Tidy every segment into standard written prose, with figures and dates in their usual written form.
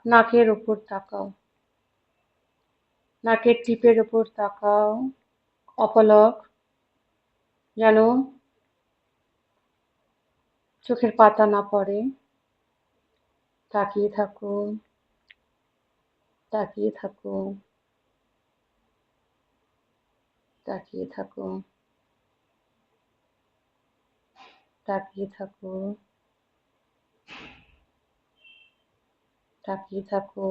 নাকের ওপর তাকাও, নাকের টিপের ওপর তাকাও, অপলক, যেন চোখের পাতা না পড়ে। তাকিয়ে থাকো, তাকিয়ে থাকো, তাকিয়ে থাকো, তাকিয়ে থাকো, তাকিয়ে থাকো।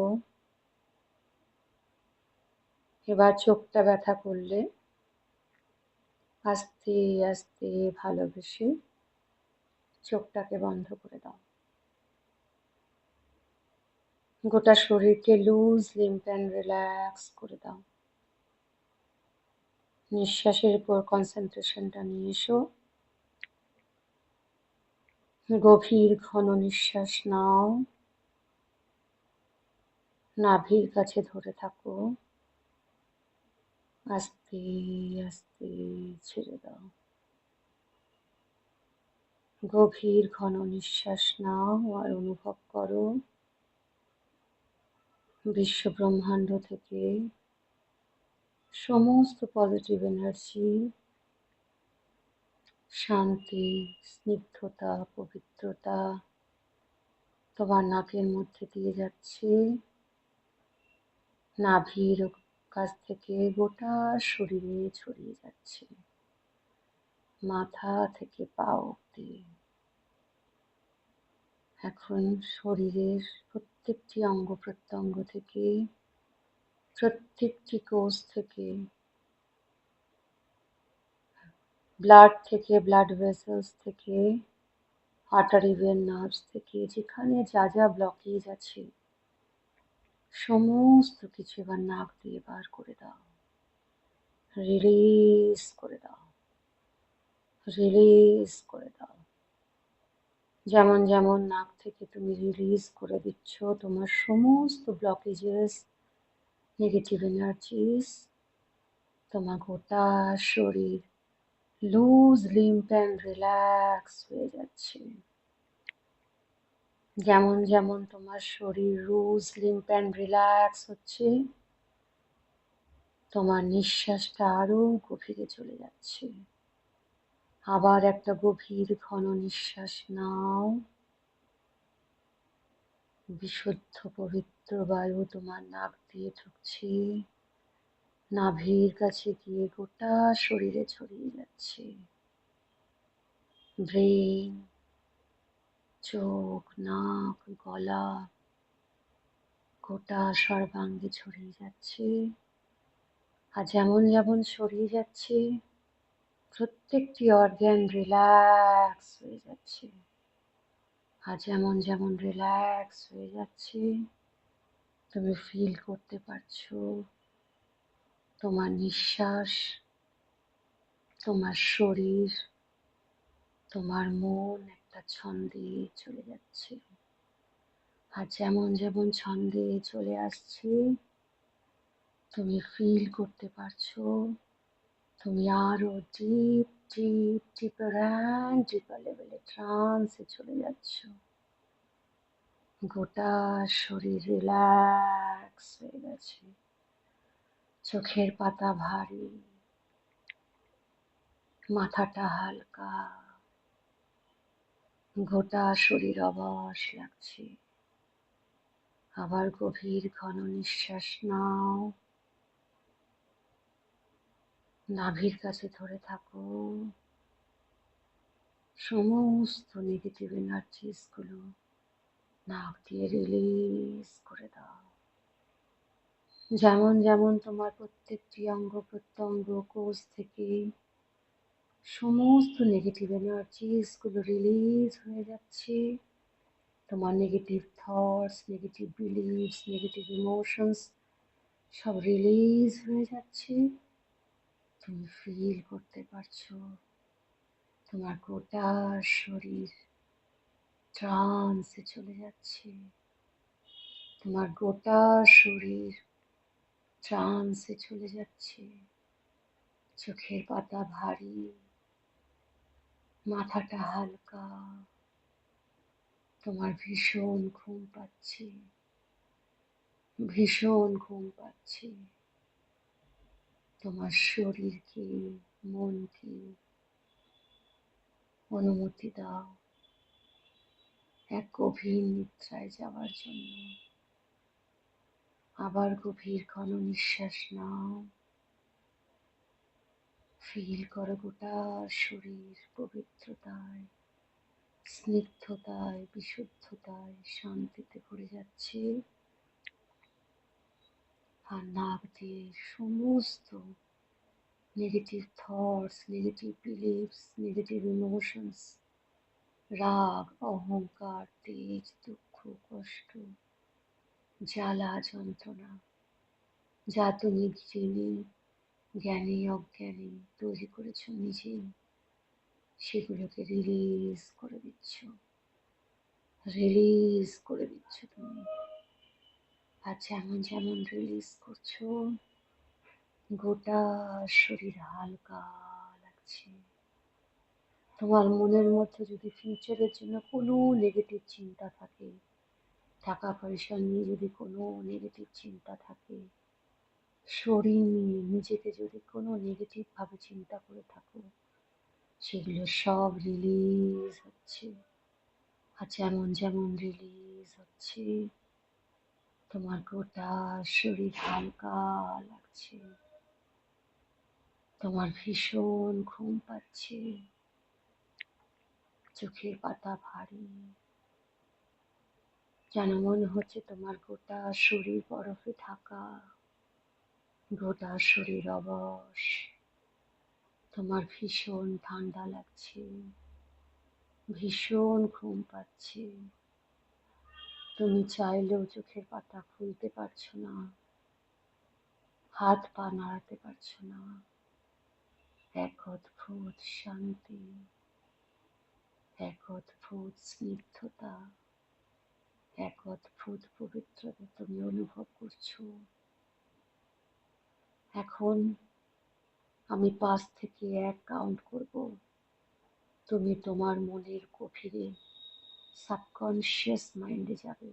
এবার চোখটা ব্যথা করলে আস্তে আস্তে ভালোবেসে চোখটাকে বন্ধ করে দাও। গোটা শরীরকে লুজ লিম্প অ্যান্ড রিল্যাক্স করে দাও। নিঃশ্বাসের উপর কনসেন্ট্রেশনটা নিয়ে এসো। গভীর ঘন নিঃশ্বাস নাও, নাভির কাছে ধরে থাকো, আস্তে আস্তে ছেড়ে দাও। গভীর ঘন নিঃশ্বাস নাও আর অনুভব করো বিশ্ব ব্রহ্মাণ্ড থেকে সমস্ত পজিটিভ এনার্জি, শান্তি, স্নিগ্ধতা, পবিত্রতা তোমার নাকের মধ্যে দিয়ে যাচ্ছে। নাভির কাছ থেকে গোটা শরীরে ছড়িয়ে যাচ্ছে, মাথা থেকে পা অব্দি। এখন শরীরের প্রত্যেকটি অঙ্গ প্রত্যঙ্গ থেকে, প্রত্যেকটি কোষ থেকে, ব্লাড থেকে, ব্লাড ভেসেলস থেকে, আর্টারি ভেন নার্ভস থেকে, যেখানে যা যা ব্লকেজ আছে সমস্ত কিছু এবার নাক দিয়ে বার করে দাও, রিলিজ করে দাও, রিলিজ করে দাও। যেমন যেমন নাক থেকে তুমি রিলিজ করে দিচ্ছ তোমার সমস্ত ব্লকেজেস, নেগেটিভ এনার্জিস, তোমার গোটা শরীর লুজ লিম্প অ্যান্ড রিল্যাক্স হয়ে যাচ্ছে। যেমন যেমন তোমার শরীর লুজ লিম্প অ্যান্ড রিল্যাক্স হচ্ছে, তোমার নিঃশ্বাসটা আরো গভীরে চলে যাচ্ছে। আবার একটা গভীর ঘন নিঃশ্বাস নাও। বিশুদ্ধ পবিত্র বায়ু তোমার নাক দিয়ে ঢুকছে, নাভির কাছে গিয়ে গোটা শরীরে ছড়িয়ে যাচ্ছে। ব্রেন, চোখ, নাক, গলা, গোটা সর্বাঙ্গে ছড়িয়ে যাচ্ছে। আর যেমন যেমন ছড়িয়ে যাচ্ছে প্রত্যেকটি অর্গান রিল্যাক্স হয়ে যাচ্ছে। আর যেমন যেমন রিল্যাক্স হয়ে যাচ্ছে তুমি ফিল করতে পারছো তোমার নিঃশ্বাস, তোমার শরীর, তোমার মন একটা ছন্দে চলে যাচ্ছে। আর যেমন যেমন ছন্দে চলে আসছে তুমি ফিল করতে পারছো তুমি আরো ডিপ ডিপ ডিপার অ্যান্ড ডিপার লেভেলে ট্রান্সে চলে যাচ্ছ। গোটা শরীর রিল্যাক্স হয়ে গেছে, চোখের পাতা ভারী, মাথাটা হালকা, গোটা শরীর অবশ লাগছে। আবার গভীর ঘন নিঃশ্বাস নাও, নাভির কাছে ধরে থাকো, সমস্ত নেগেটিভ এনার্জিস গুলো নাক দিয়ে রিলিজ করে দাও। যেমন যেমন তোমার প্রত্যেকটি অঙ্গ প্রত্যঙ্গ কোষ থেকে সমস্ত নেগেটিভ এনার্জিস গুলো রিলিজ হয়ে যাচ্ছে, তোমার negative thoughts, negative believes, negative emotions সব রিলিজ হয়ে যাচ্ছে। তুমি ফিল করতে পারছো তোমার গোটা শরীর ট্রান্সে চলে যাচ্ছে, তোমার গোটা শরীর ট্রান্সে চলে যাচ্ছে। চোখের পাতা ভারী, মাথাটা হালকা, তোমার ভীষণ ঘুম পাচ্ছে। ভীষণ ঘুম পাচ্ছে। তোমার শরীর কি, মন কি, অনুমতি দাও এক গভীর নিদ্রায় যাওয়ার জন্য। আবার গভীর ঘন নিঃশ্বাস নাও। ফিল করো গোটা শরীর পবিত্রতায়, স্নিগ্ধতায়, বিশুদ্ধতায়, শান্তিতে ভরে যাচ্ছে। আর নাক দিয়ে সমস্ত negative thoughts, negative believes, negative emotions, রাগ, অহংকার, তেজ, দুঃখ, কষ্ট, জ্বালা, যন্ত্রণা, যা তুমি জেনে জ্ঞানী অজ্ঞানী তৈরি করেছো নিজেই, সেগুলোকে রিলিজ করে দিচ্ছ। রিলিজ করে দিচ্ছ তুমি। আর যেমন যেমন রিলিজ করছো, গোটা শরীর হালকা লাগছে। তোমার মনের মধ্যে যদি ফিউচারের জন্য কোনো নেগেটিভ চিন্তা থাকে, টাকা পয়সা নিয়ে যদি কোনো নেগেটিভ চিন্তা থাকে, শরীর নিয়ে নিজেকে যদি কোনো নেগেটিভ ভাবে চিন্তা করে থাকো, সেগুলো সব রিলিজ হচ্ছে। আর যেমন যেমন রিলিজ হচ্ছে, তোমার গোটা শরীর হালকা লাগছে। তোমার ভীষণ ঘুম পাচ্ছে, চোখের পাতা ভারী, যেন মনে হচ্ছে তোমার গোটা শরীর বরফে ঢাকা, গোটা শরীর অবশ। তোমার ভীষণ ঠান্ডা লাগছে, ভীষণ ঘুম পাচ্ছে। তুমি চাইলেও চোখের পাতা খুলতে পারছো না, হাত পা নাড়াতে পারছো না। এক অদ্ভুত শান্তি, এক অদ্ভুত স্নিগ্ধতা, এক অদ্ভুত পবিত্রতা তুমি অনুভব করছো। এখন আমি 5 থেকে 1 কাউন্ট করব। তুমি তোমার মনের গভীরে, সাবকনশিয়াস মাইন্ডে যাবে।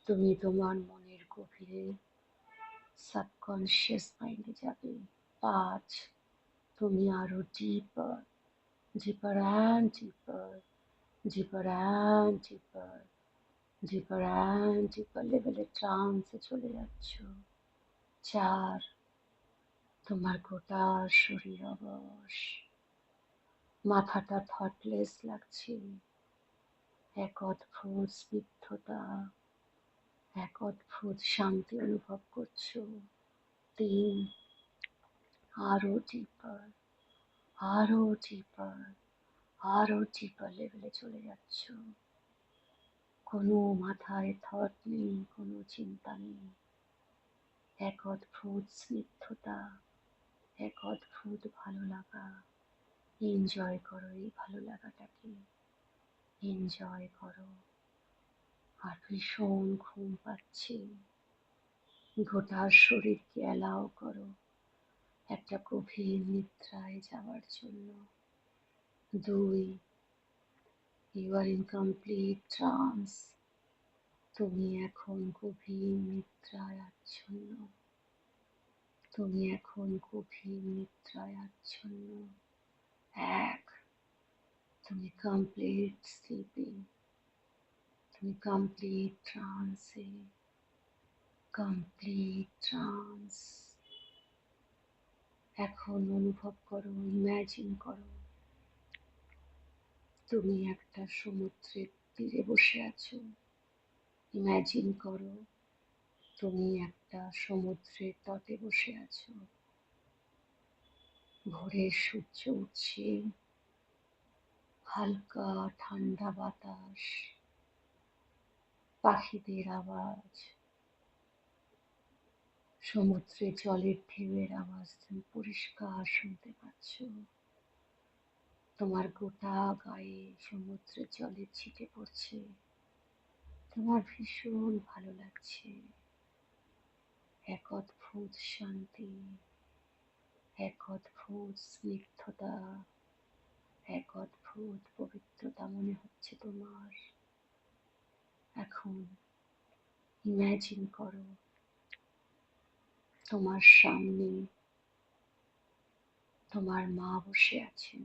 তুমি তোমার মনের গভীরে, সাবকনশিয়াস মাইন্ডে যাবে। 5, তুমি আরো ডিপার, ডিপার অ্যান্ড ডিপার, ডিপার অ্যান্ড ডিপার, ডিপার অ্যান্ড ডিপার লেভেলে ট্রান্সে চলে যাচ্ছ। 4, তোমার গোটা শরীর অবশ, মাথাটা থটলেস লাগছে। এক অদ্ভুত স্নিগ্ধতা, এক অদ্ভুত শান্তি অনুভব করছো। 3, আরো ডিপার, আরো ডিপার, আরো ডিপার লেভেলে চলে যাচ্ছ। কোনো মাথায় থট নেই, কোনো চিন্তা নেই। এক অদ্ভুত স্নিগ্ধতা, এক অদ্ভুত ভালো লাগা। এনজয় করো এই ভালো লাগাটাকে, এনজয় করো। আর ভীষণ ঘুম পাচ্ছে। গোটা শরীরকে অ্যালাউ করো একটা গভীর নিদ্রায় যাওয়ার জন্য। 2, you are in complete trance. তুমি এখন গভীর নিদ্রায় আচ্ছন্ন। তুমি এখন গভীর নিদ্রায় আচ্ছন্ন। 1, তুমি কমপ্লিট স্লিপিং, তুমি কমপ্লিট ট্রান্সে, কমপ্লিট ট্রান্স। এখন অনুভব করো, ইমাজিন করো, তুমি একটা সমুদ্রের তীরে বসে আছো। ইমাজিন করো, তুমি একটা সমুদ্রের তটে বসে আছো। ভোরের সূর্য উঠছে, হালকা ঠান্ডা বাতাস, পাখিদের আওয়াজ, সমুদ্রের জলের ঢেউয়ের আওয়াজ তুমি পরিষ্কার শুনতে পাচ্ছ। তোমার গোটা গায়ে সমুদ্রের জলের ছিটে পড়ছে। তোমার ভীষণ ভালো লাগছে। এক অদ্ভুত শান্তি, এক অদ্ভুত স্নিগ্ধতা, এক অদ্ভুত পবিত্রতা মনে হচ্ছে তোমার। এখন ইম্যাজিন করো তোমার সামনে তোমার মা বসে আছেন,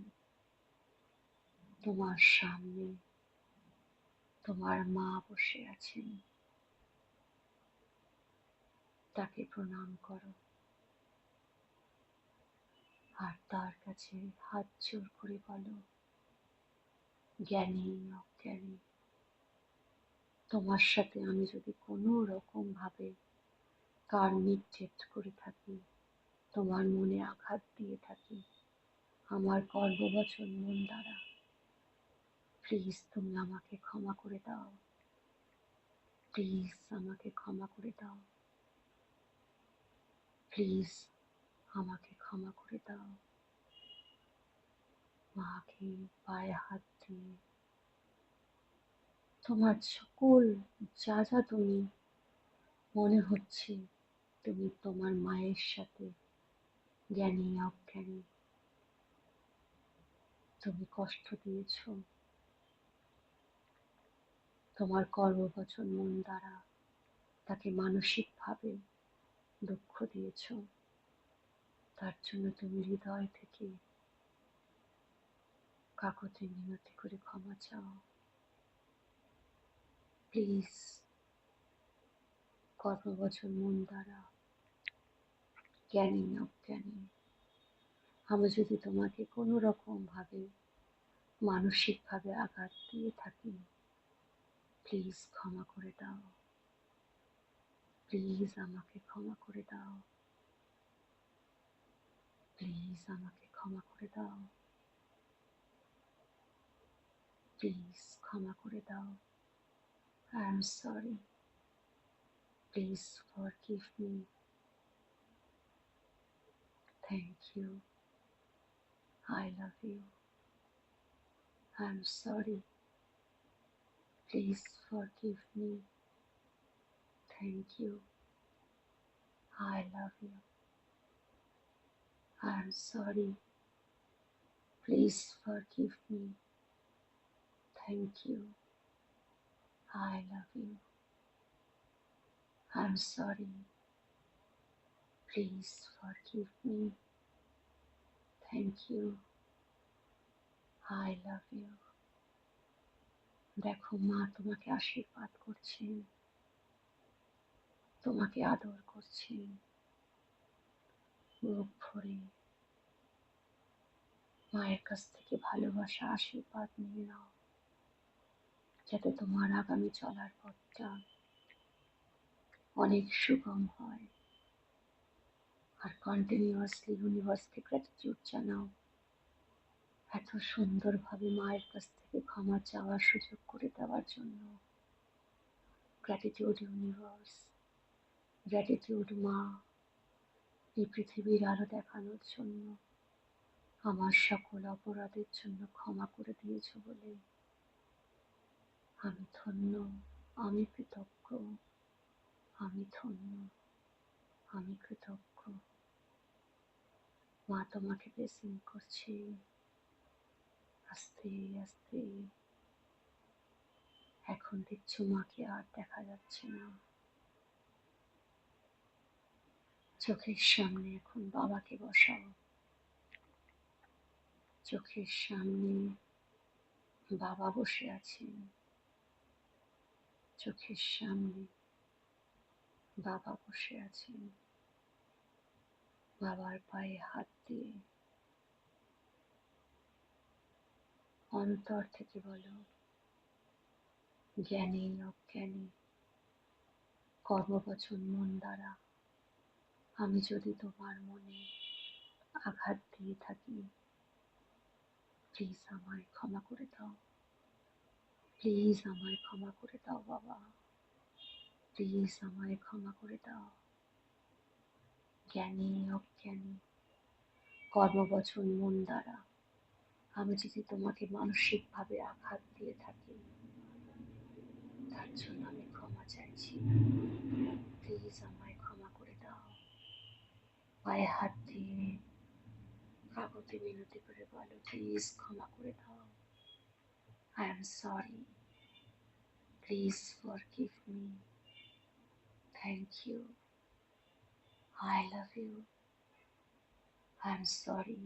তোমার সামনে তোমার মা বসে আছেন। তাকে প্রণাম করো আর তার কাছে হাত জোর করে বলো, জ্ঞানী অজ্ঞানী, তোমার সাথে আমি যদি কোনো রকম ভাবে কার্মিক ডেট করে থাকি, তোমার মনে আঘাত দিয়ে থাকি আমার কর্মবচন মন দ্বারা, প্লিজ তুমি আমাকে ক্ষমা করে দাও, প্লিজ আমাকে ক্ষমা করে দাও, প্লিজ আমাকে ক্ষমা করে দাও। মাকে পায়ে হাত দিয়ে তোমার সকল যা যা তুমি মনে হচ্ছে তুমি তোমার মায়ের সাথে জ্ঞানী অজ্ঞানী তুমি কষ্ট দিয়েছ, তোমার কর্মবচন মন দ্বারা তাকে মানসিকভাবে দুঃখ দিয়েছ, তার জন্য তুমি হৃদয় থেকে কাকুতি মিনতি করে ক্ষমা চাও। প্লিজ কর্মবচন মন দ্বারা জ্ঞানী অজ্ঞানী আমি যদি তোমাকে কোনো রকম ভাবে মানসিকভাবে আঘাত দিয়ে থাকি, প্লিজ ক্ষমা করে দাও, প্লিজ আমাকে ক্ষমা করে দাও, প্লিজ আমাকে ক্ষমা করে দাও, প্লিজ ক্ষমা করে দাও। I am sorry. Please forgive me. Thank you. I love you. I am sorry. Please forgive me. Thank you. I love you. I am sorry. Please forgive me. Thank you. I love you. I am sorry. Please forgive me. Thank you. I love you. দেখো মা তোমাকে আশীর্বাদ করছেন, তোমাকে আদর করছেন, বুক ভরে মায়ের কাছ থেকে ভালোবাসা আশীর্বাদ নিয়ে নাও, যাতে তোমার আগামী চলার পথটা অনেক সুগম হয়। আর কন্টিনিউয়াসলি ইউনিভার্সকে গ্র্যাটিটিউড জানাও এত সুন্দরভাবে মায়ের কাছ থেকে ক্ষমা চাওয়ার সুযোগ করে দেওয়ার জন্য। গ্র্যাটিটিউড ইউনিভার্স, গ্র্যাটিটিউড মা, এই পৃথিবীর আলো দেখানোর জন্য, আমার সকল অপরাধের জন্য ক্ষমা করে দিয়েছ বলে আমি ধন্য, আমি কৃতজ্ঞ, আমি ধন্য, আমি কৃতজ্ঞ। মা তোমাকে ব্লেসিং করছে। আস্তে আস্তে এখন দেখছো মাকে আর দেখা যাচ্ছে না, চোখের সামনে এখন বাবাকে বসাও, চোখের সামনে বাবা বসে আছেন, চোখের সামনে বাবা বসে আছেন। বাবার পায়ে হাত দিয়ে অন্তর থেকে বলো, জ্ঞানী অজ্ঞানী কর্মবচন মন দ্বারা আমি যদি তোমার মনে আঘাত দিয়ে থাকি, প্লিজ আমায় ক্ষমা করে দাও, প্লিজ আমায় ক্ষমা করে দাও বাবা, প্লিজ আমায় ক্ষমা করে দাও। জ্ঞানী অজ্ঞানী কর্মবচন মন দ্বারা আমি যদি তোমাকে মানসিকভাবে আঘাত দিয়ে থাকি, তার জন্য আমি ক্ষমা চাইছি, প্লিজ আমায় ক্ষমা করে দাও। পায়ে হাত দিয়ে কাকুতি মিনতি করে বলো, প্লিজ ক্ষমা করে দাও। I am sorry. Please forgive me. Thank you. I love you. I'm sorry.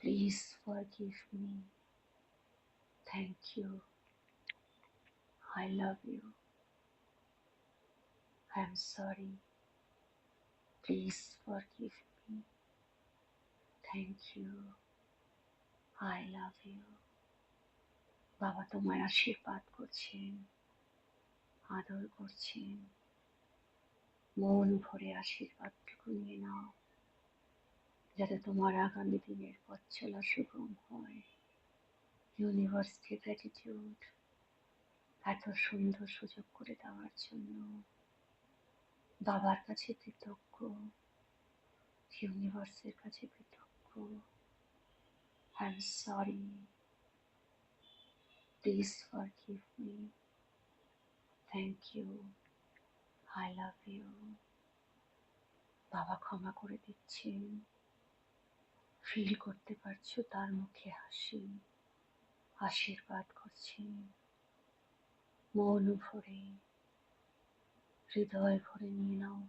Please forgive me. Thank you. I love you. I'm sorry. Please forgive me. Thank you. I love you. বাবা তোমায় আশীর্বাদ করছেন, আদর করছেন। মন ভরে আশীর্বাদটুকু নিয়ে নাও, যাতে তোমার আগামী দিনের পথ চলা সুগম হয়। ইউনিভার্সকে গ্র্যাটিটিউড এত সুন্দর সুযোগ করে দেওয়ার জন্য। বাবার কাছে কৃতজ্ঞ, ইউনিভার্সের কাছে কৃতজ্ঞ। I am sorry, please forgive me. Thank you, I love you. বাবা ক্ষমা করে দিচ্ছেন। ফিল করতে পারছো তার মুখে হাসি, আশীর্বাদ করছেন। মন ভরে, হৃদয় ভরে নিয়ে নাও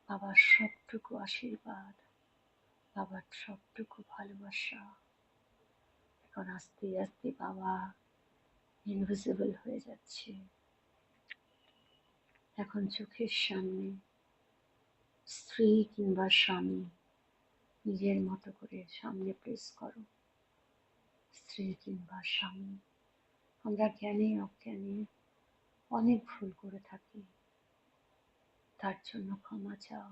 বাবার সবটুকু আশীর্বাদ, বাবার সবটুকু ভালোবাসা। এখন আস্তে আস্তে বাবা ইনভিজিবল হয়ে যাচ্ছে। এখন চোখের সামনে স্ত্রী কিংবা স্বামী নিজের মতো করে সামনে প্লেস করো। স্ত্রী কিংবা স্বামী। আমরা জ্ঞানে অজ্ঞানে অনেক ভুল করে থাকি, তার জন্য ক্ষমা চাও।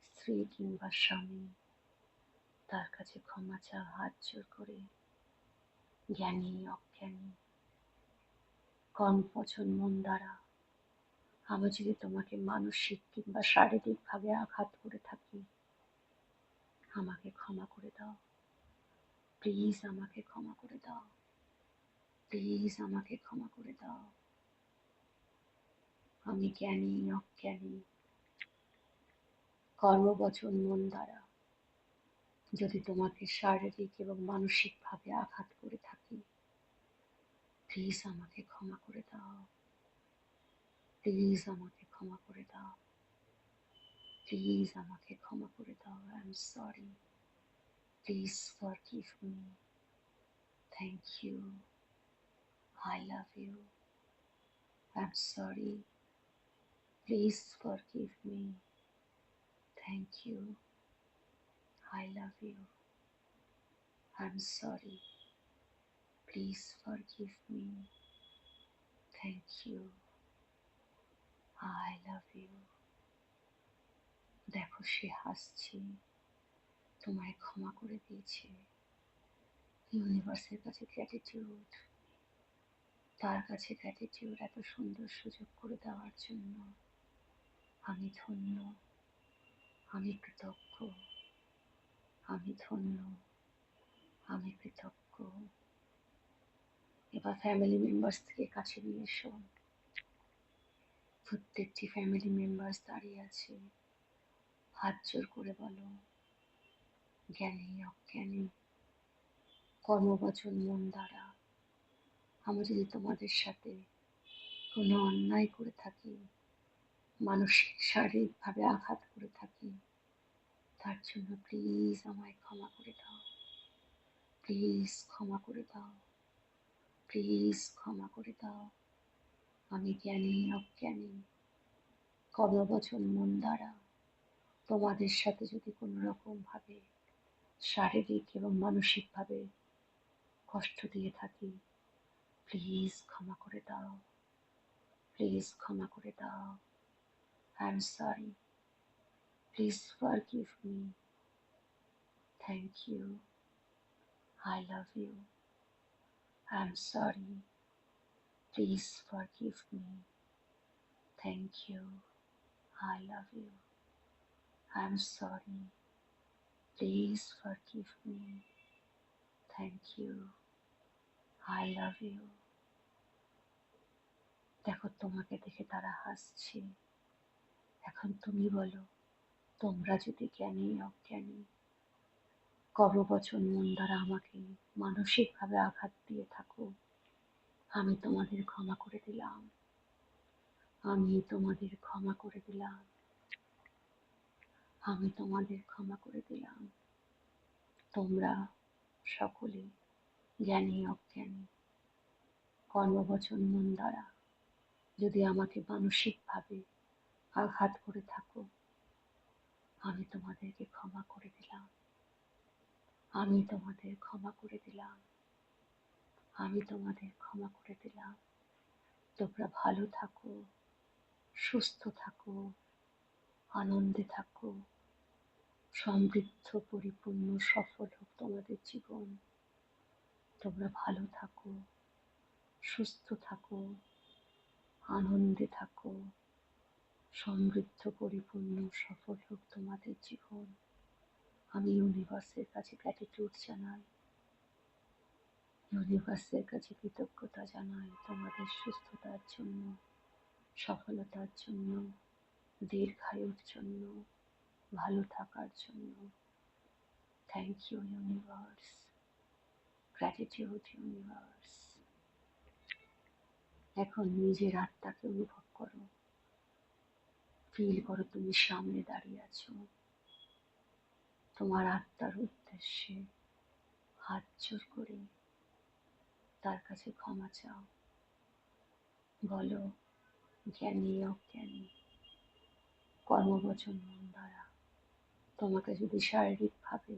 স্ত্রী কিংবা স্বামী, তার কাছে ক্ষমা চাও হাত জোর করে। জ্ঞানী অজ্ঞানী, কর্ম বচন মন দ্বারা আমি যদি তোমাকে মানসিক কিংবা শারীরিকভাবে আঘাত করে থাকি, আমাকে ক্ষমা করে দাও। প্লিজ আমাকে ক্ষমা করে দাও। প্লিজ আমাকে ক্ষমা করে দাও। আমি জ্ঞানী অজ্ঞানী, কর্মবচন মন দ্বারা যদি তোমাকে শারীরিক এবং মানসিকভাবে আঘাত করে থাকি, প্লিজ আমাকে ক্ষমা করে দাও। প্লিজ আমাকে ক্ষমা করে দাও। প্লিজ আমাকে ক্ষমা করে দাও। I am sorry, please forgive me. Thank you, I love you. I'm sorry. Please forgive me. Thank you. I love you. I'm sorry. Please forgive me. Thank you. I love you. দেখো সে হাসছে, তোমায় ক্ষমা করে দিয়েছে। ইউনিভার্সের কাছে gratitude, তার কাছে গ্র্যাটিটিউড এত সুন্দর সুযোগ করে দেওয়ার জন্য। আমি ধন্য, আমি কৃতজ্ঞ, আমি ধন্য, আমি কৃতজ্ঞ। এবার ফ্যামিলি মেম্বার্স থেকে কাছে নিয়ে এসো। প্রত্যেকটি ফ্যামিলি মেম্বার্স দাঁড়িয়ে আছে। হাত জোর করে বলো, জ্ঞানী অজ্ঞানী, কর্মবচন মন দ্বারা আমি যদি তোমাদের সাথে কোনো অন্যায় করে থাকি, মানসিক শারীরিকভাবে আঘাত করে থাকি, তার জন্য প্লিজ আমায় ক্ষমা করে দাও। প্লিজ ক্ষমা করে দাও। প্লিজ ক্ষমা করে দাও। আমি জ্ঞানী অজ্ঞানী, কর্মবচন মন দ্বারা তোমাদের সাথে যদি কোনো রকম ভাবে শারীরিক এবং মানসিকভাবে কষ্ট দিয়ে থাকি, প্লিজ ক্ষমা করে দাও। প্লিজ ক্ষমা করে দাও। I am sorry, please forgive me. Thank you, I love you. I am sorry, please forgive me. Thank you, I love you. I am sorry, please forgive me. Thank you, I love you. দেখো তোমাকে দেখে তারা হাসছে। এখন তুমি বলো, তোমরা যদি জ্ঞানী অজ্ঞানী, কর্মবচন মন দ্বারা আমাকে মানসিকভাবে আঘাত দিয়ে থাকো, আমি তোমাদের ক্ষমা করে দিলাম। আমি তোমাদের ক্ষমা করে দিলাম, আমি তোমাদের ক্ষমা করে দিলাম। তোমরা সকলে জ্ঞানী অজ্ঞানী কর্মবচন মন দ্বারা যদি আমাকে মানসিকভাবে আঘাত করে থাকো, আমি তোমাদেরকে ক্ষমা করে দিলাম, আমি তোমাদের ক্ষমা করে দিলাম, আমি তোমাদের ক্ষমা করে দিলাম। তোমরা ভালো থাকো, সুস্থ থাকো, আনন্দে থাকো, সমৃদ্ধ পরিপূর্ণ সফল হোক তোমাদের জীবন। তোমরা ভালো থাকো, সুস্থ থাকো, আনন্দে থাকো, সমৃদ্ধ পরিপূর্ণ সফল হোক তোমাদের জীবন। আমি ইউনিভার্সের কাছে গ্র্যাটিটিউড জানাই, ইউনিভার্সের কাছে কৃতজ্ঞতা জানাই তোমাদের সুস্থতার জন্য, সফলতার জন্য, দীর্ঘায়ুর জন্য, ভালো থাকার জন্য। Thank you universe, gratitude universe. এখন নিজের আত্মাকে অনুভব করো, ফিল করো তুমি সামনে দাঁড়িয়ে আছো। তোমার আত্মার উদ্দেশ্যে হাত জোর করে তার কাছে ক্ষমা চাও। বলো, জ্ঞানী অজ্ঞানী কর্মবচন মন দ্বারা তোমাকে যদি শারীরিকভাবে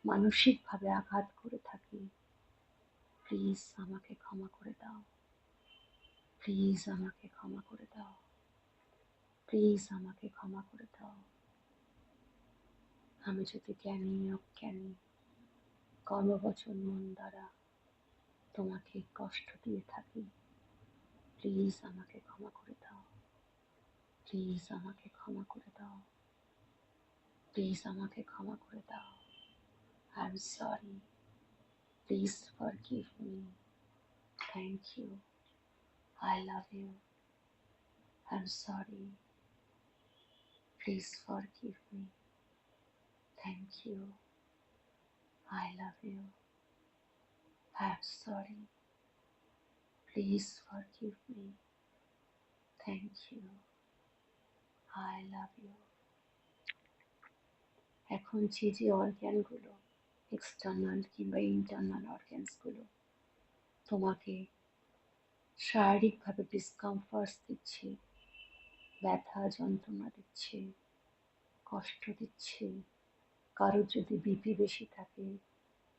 মানসিকভাবে আঘাত করে থাকি, প্লিজ আমাকে ক্ষমা করে দাও, প্লিজ আমাকে ক্ষমা করে দাও, প্লিজ আমাকে ক্ষমা করে দাও। আমি যদি জ্ঞানী অজ্ঞানী কর্মবচন মন দ্বারা তোমাকে কষ্ট দিয়ে থাকি, প্লিজ আমাকে ক্ষমা করে দাও, প্লিজ আমাকে ক্ষমা করে দাও, প্লিজ আমাকে ক্ষমা করে দাও। I am sorry, please forgive me, thank you, I love you, I am sorry, please forgive me, thank you, I love you, I am sorry, please forgive me, thank you, I love you. এখন যে অর্গ্যানগুলো, external কিংবা internal অর্গ্যানসগুলো তোমাকে শারীরিকভাবে discomfort দিচ্ছে, ব্যথা যন্ত্রণা দিচ্ছে, কষ্ট দিচ্ছে, কারোর যদি বিপি বেশি থাকে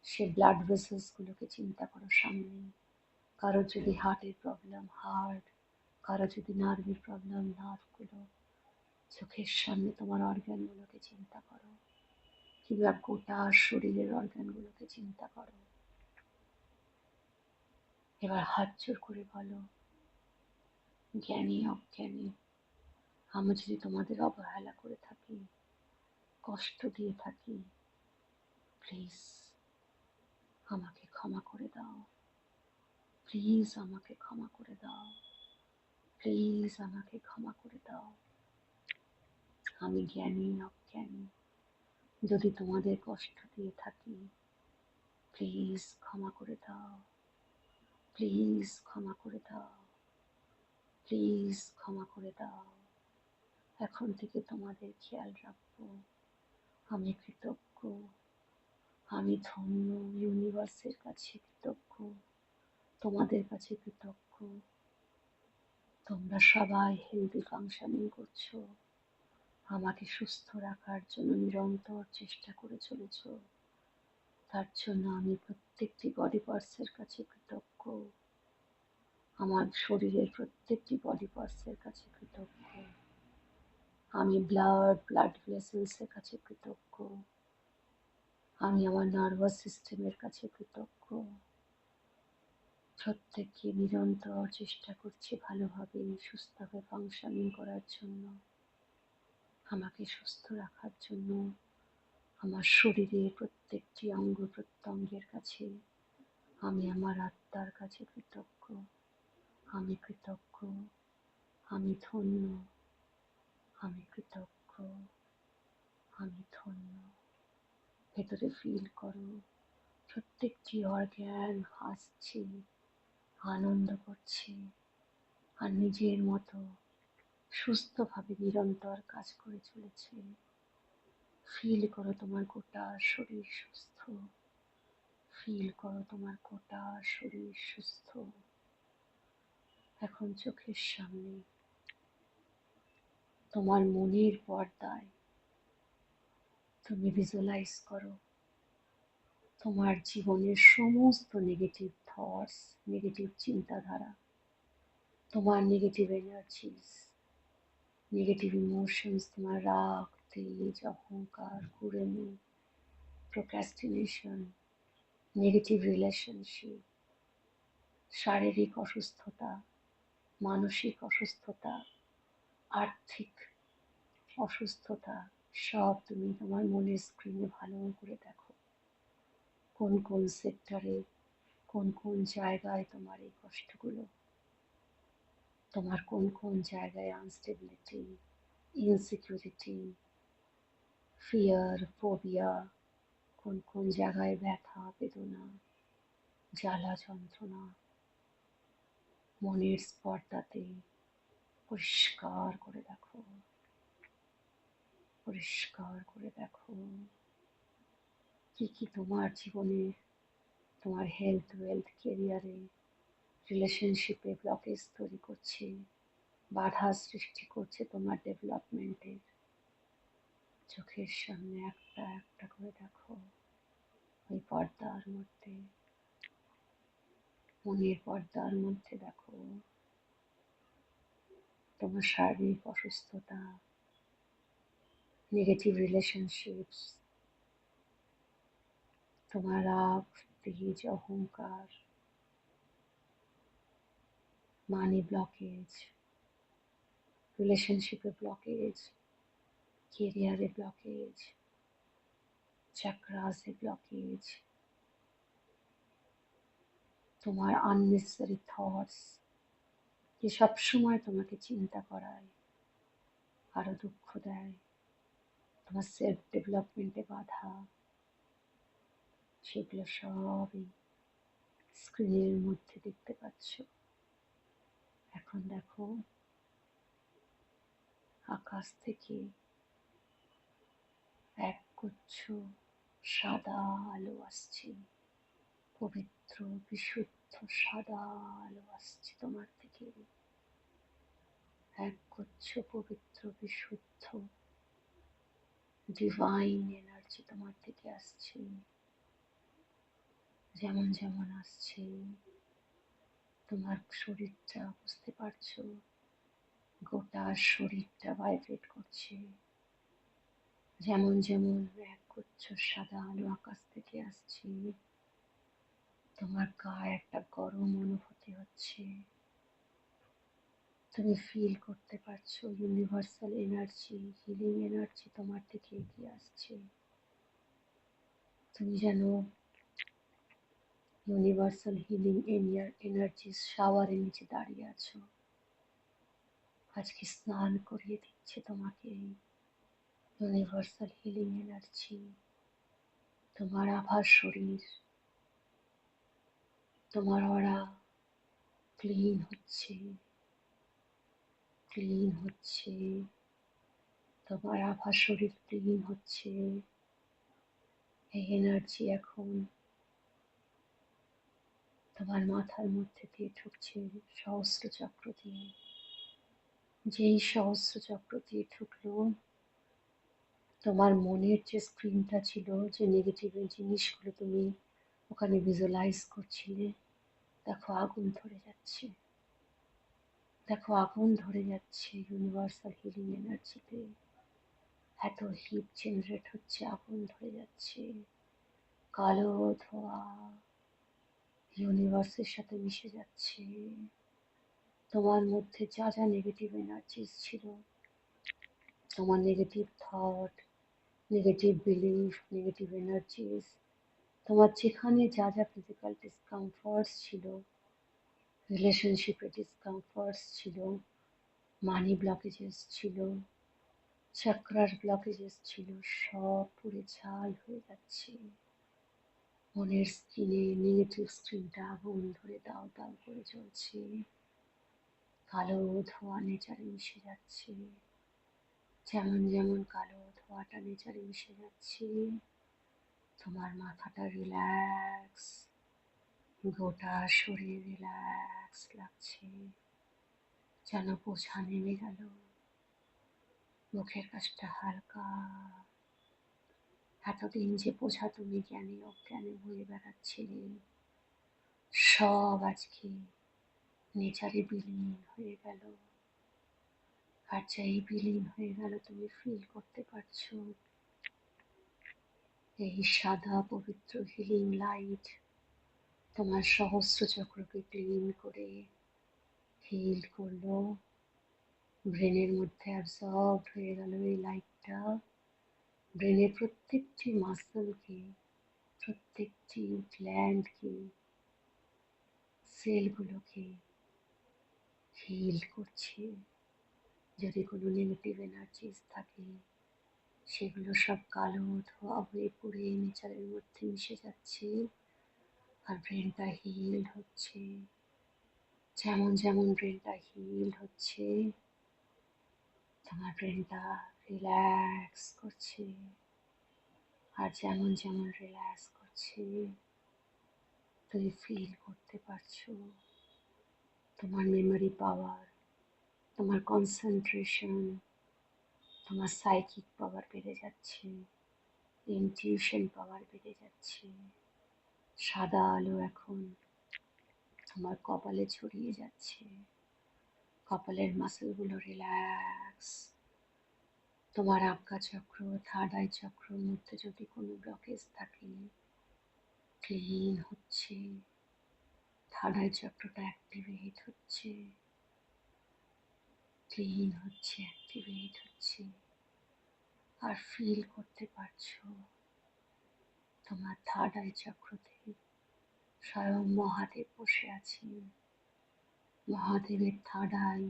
সে ব্লাড ভেসেলসগুলোকে চিন্তা করো সামনে, কারোর যদি হার্টের প্রবলেম হার্ট, কারো যদি নার্ভের প্রবলেম নার্ভগুলো, চোখের সামনে তোমার অর্গ্যানগুলোকে চিন্তা করো, কিংবা গোটা শরীরের অর্গ্যানগুলোকে চিন্তা করো। এবার হাত জোর করে বলো, জ্ঞানী অজ্ঞানী আমি যদি তোমাদের অবহেলা করে থাকি, কষ্ট দিয়ে থাকি, প্লিজ আমাকে ক্ষমা করে দাও, প্লিজ আমাকে ক্ষমা করে দাও, প্লিজ আমাকে ক্ষমা করে দাও। আমি জ্ঞানী অজ্ঞানী যদি তোমাদের কষ্ট দিয়ে থাকি, প্লিজ ক্ষমা করে দাও, প্লিজ ক্ষমা করে দাও, প্লিজ ক্ষমা করে দাও। এখন থেকে তোমাদের খেয়াল রাখবো। আমি কৃতজ্ঞ, আমি ধন্য, ইউনিভার্সের কাছে কৃতজ্ঞ, তোমাদের কাছে কৃতজ্ঞ। তোমরা সবাই হেলদি ফাংশনিং করছো, আমাকে সুস্থ রাখার জন্য নিরন্তর চেষ্টা করে চলেছ। তার জন্য আমি প্রত্যেকটি বডি পার্টসের কাছে কৃতজ্ঞ, আমার শরীরের প্রত্যেকটি বডি পার্টসের কাছে কৃতজ্ঞ। আমি ব্লাড ভেসেলসের কাছে কৃতজ্ঞ, আমি আমার নার্ভাস সিস্টেমের কাছে কৃতজ্ঞ। প্রত্যেককে নিরন্তর চেষ্টা করছি ভালোভাবে সুস্থভাবে ফাংশনিং করার জন্য, আমাকে সুস্থ রাখার জন্য। আমার শরীরের প্রত্যেকটি অঙ্গ প্রত্যঙ্গের কাছে আমি আমার আত্মার কাছে কৃতজ্ঞ, আমি কৃতজ্ঞ, আমি ধন্য, আমি কৃতজ্ঞ, আমি ধন্য। ভেতরে ফিল করো প্রত্যেকটি অর্গ্যান হাসছে, আনন্দ করছে, আর নিজের মতো সুস্থভাবে নিরন্তর কাজ করে চলেছে। ফিল করো তোমার গোটা শরীর সুস্থ। ফিল করো তোমার গোটা শরীর সুস্থ। এখন চোখের সামনে তোমার মনের পর্দায় তুমি ভিজুয়ালাইজ করো তোমার জীবনের সমস্ত নেগেটিভ থটস, নেগেটিভ চিন্তাধারা, তোমার নেগেটিভ এনার্জিস, নেগেটিভ ইমোশনস, তোমার রাগ, তেজ, অহংকার, কুড়েমি, প্রোক্রাস্টিনেশন, নেগেটিভ রিলেশনশিপ, শারীরিক অসুস্থতা, মানসিক অসুস্থতা, আর্থিক অসুস্থতা, সব তুমি তোমার মনের স্ক্রিনে ভালো করে দেখো। কোন কোন সেক্টরে, কোন কোন জায়গায় তোমার এই কষ্টগুলো, তোমার কোন কোন জায়গায় আনস্টেবিলিটি, ইনসিকিউরিটি, ফিয়ার, ফোবিয়া, কোন কোন জায়গায় ব্যথা, বেদনা, জ্বালা, যন্ত্রণা, মনের স্পর্ধাতে পরিষ্কার করে দেখো, পরিষ্কার করে দেখো কি কি তোমার জীবনে, তোমার হেলথ, ওয়েলথ, কেরিয়ারে, রিলেশনশিপে ব্লকেজ তৈরি করছে, বাধা সৃষ্টি করছে তোমার ডেভেলপমেন্টের। চোখের সামনে একটা একটা করে দেখো। ওই পর্দার মধ্যে, মনের পর্দার মধ্যে দেখো তোমার শারীরিক অসুস্থতা, নেগেটিভ রিলেশনশিপস, তোমার রাগ, তেজ, অহংকার, মানি ব্লকেজ, রিলেশনশিপে ব্লকেজ, কেরিয়ারে ব্লকেজ, চাকরাসে ব্লকেজ, তোমার আননেসেসারি থটস যে সবসময় তোমাকে চিন্তা করায়, আরো দুঃখ দেয়, তোমার সেলফ ডেভেলপমেন্টে বাধা, সেগুলো সবই স্ক্রিনের মধ্যে দেখতে পাচ্ছ। এখন দেখো আকাশ থেকে এক গুচ্ছ সাদা আলো আসছে, পবিত্র বিশুদ্ধ সাদা আলো আসছে তোমার থেকে। এক গুচ্ছ পবিত্র বিশুদ্ধ ডিভাইন এনার্জি তোমার থেকে আসছে। যেমন যেমন আসছে তোমার শরীরটা, বুঝতে পারছো, গোটা শরীরটা ভাইব্রেট করছে। যেমন যেমন এক গুচ্ছ সাদা আলো আকাশ থেকে আসছে, তোমার গায়ে একটা গরম অনুভূতি হচ্ছে। তুমি ফিল করতে পারছো ইউনিভার্সাল এনার্জি, হিলিং এনার্জি তোমার থেকে এগিয়ে আসছে। তুমি যেন ইউনিভার্সাল হিলিং এনার্জি শাওয়ারের নিচে দাঁড়িয়ে আছো। আজকে স্নান করিয়ে দিচ্ছে তোমাকে ইউনিভার্সাল হিলিং এনার্জি। তোমার আভা শরীর, তোমার অরা ক্লিন হচ্ছে, ক্লিন হচ্ছে, তোমার আভা শরীর ক্লিন হচ্ছে। এই এনার্জি এখন তোমার মাথার মধ্যে দিয়ে ঢুকছে সহস্র চক্র দিয়ে। যেই সহস্র চক্র দিয়ে ঢুকলো, তোমার মনের যে স্ক্রিনটা ছিল, যে নেগেটিভ জিনিসগুলো তুমি ওখানে ভিজুয়ালাইজ করছিলে, দেখো আগুন ধরে যাচ্ছে, দেখো আগুন ধরে যাচ্ছে ইউনিভার্সাল হিলিং এনার্জিতে। এত হিট জেনারেট হচ্ছে, আগুন ধরে যাচ্ছে। কালো ধোঁয়া ইউনিভার্সের সাথে মিশে যাচ্ছে। তোমার মধ্যে যা যা নেগেটিভ এনার্জিস ছিল, তোমার negative thought, negative belief, negative energies, তোমার যেখানে যা যা ফিজিক্যাল ডিসকমফর্টস ছিল, রিলেশনশিপে ডিসকমফর্টস ছিল, মানি ব্লকেজেস ছিল, চাকরার ব্লকেজেস ছিল, সব পুড়ে ছাই হয়ে যাচ্ছে। মনের স্ক্রিনে নেগেটিভ স্ক্রিনটা আগুন ধরে দাও দাও করে জ্বলছে। কালো ধোঁয়া নেচারে মিশে যাচ্ছে। যেমন যেমন কালো ধোঁয়াটা নেচারে মিশে যাচ্ছে, তোমার মাথাটা রিল্যাক্স, গোটা শরীর রিল্যাক্স লাগছে, যেন বোঝা নেমে গেল। মুখের কাছটা হালকা। এতদিন যে বোঝা তুমি জ্ঞানে অজ্ঞানে বয়ে বেড়াচ্ছিলে, সব আজকে নেচারে বিলীন হয়ে গেল। আর যেই বিলীন হয়ে গেল, তুমি ফিল করতে পারছো এই সাদা পবিত্র হিলিং লাইট তোমার সহস্র চক্রকে ক্লিন করে হিল করলো। ব্রেনের মধ্যে অ্যাবজর্ব হয়ে গেল এই লাইটটা। ব্রেনের প্রত্যেকটি মাসলকে, প্রত্যেকটি গ্ল্যান্ডকে, সেলগুলোকে হিল করছে। যদি কোনো নেগেটিভ এনার্জিস থাকে, সেগুলো সব কালো ধোয়া হয়ে পড়ে নেচারের মধ্যে মিশে যাচ্ছে, আর ব্রেনটা হিল হচ্ছে। যেমন যেমন ব্রেনটা হিল হচ্ছে, তোমার ব্রেনটা রিল্যাক্স করছে। আর যেমন যেমন রিল্যাক্স করছে, তুমি ফিল করতে পারছো তোমার মেমোরি পাওয়ার, তোমার কনসেন্ট্রেশন, তোমার সাইকিক পাওয়ার বেড়ে যাচ্ছে, ইনটিউশন পাওয়ার বেড়ে যাচ্ছে। সাদা আলো এখন তোমার কপালে ছড়িয়ে যাচ্ছে, কপালের মাসলগুলো রিল্যাক্স। তোমার আজ্ঞা চক্র, থার্ড আই চক্রের মধ্যে যদি কোনো ব্লকেজ থাকে, ক্লিন হচ্ছে। থার্ড আই চক্রটা অ্যাক্টিভেট হচ্ছে, ক্লিন হচ্ছে, অ্যাক্টিভেট হচ্ছে। আর ফিল করতে পারছো তোমার থার্ড আই চক্রতে স্বয়ং মহাদেব বসে আছেন। মহাদেবের থার্ড আই